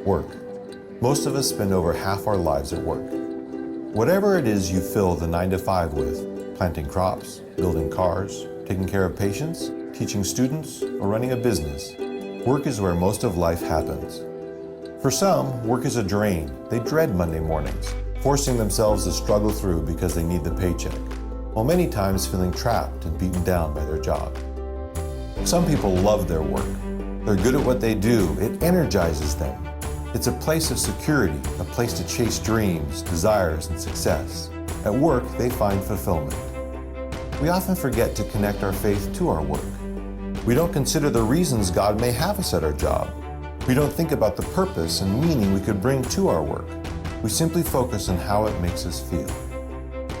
Work. Most of us spend over half our lives at work. Whatever it is you fill the 9 to 5 with, planting crops, building cars, taking care of patients, teaching students, or running a business, work is where most of life happens. For some, work is a drain. They dread Monday mornings, forcing themselves to struggle through because they need the paycheck, while many times feeling trapped and beaten down by their job. Some people love their work. They're good at what they do. It energizes them. It's a place of security, a place to chase dreams, desires, and success. At work, they find fulfillment. We often forget to connect our faith to our work. We don't consider the reasons God may have us at our job. We don't think about the purpose and meaning we could bring to our work. We simply focus on how it makes us feel.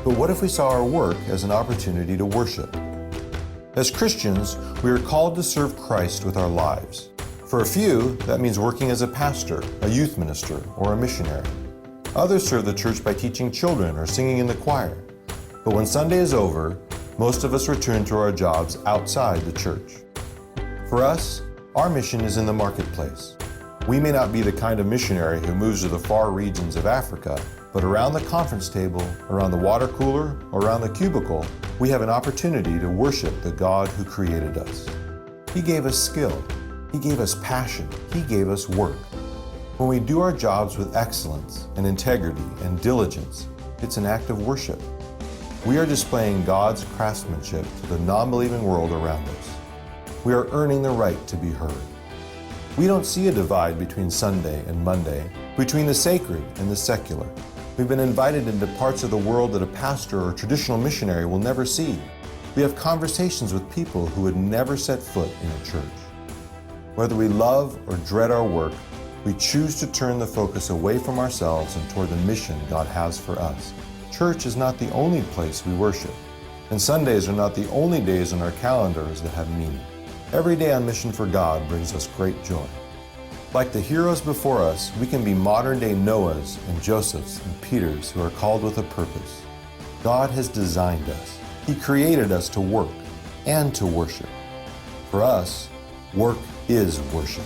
But what if we saw our work as an opportunity to worship? As Christians, we are called to serve Christ with our lives. For a few, that means working as a pastor, a youth minister, or a missionary. Others serve the church by teaching children or singing in the choir. But when Sunday is over, most of us return to our jobs outside the church. For us, our mission is in the marketplace. We may not be the kind of missionary who moves to the far regions of Africa, but around the conference table, around the water cooler, or around the cubicle, we have an opportunity to worship the God who created us. He gave us skill. He gave us passion. He gave us work. When we do our jobs with excellence and integrity and diligence, it's an act of worship. We are displaying God's craftsmanship to the non-believing world around us. We are earning the right to be heard. We don't see a divide between Sunday and Monday, between the sacred and the secular. We've been invited into parts of the world that a pastor or traditional missionary will never see. We have conversations with people who would never set foot in a church. Whether we love or dread our work, we choose to turn the focus away from ourselves and toward the mission God has for us. Church is not the only place we worship, and Sundays are not the only days on our calendars that have meaning. Every day on mission for God brings us great joy. Like the heroes before us, we can be modern-day Noahs and Josephs and Peters who are called with a purpose. God has designed us. He created us to work and to worship. For us, work is worship.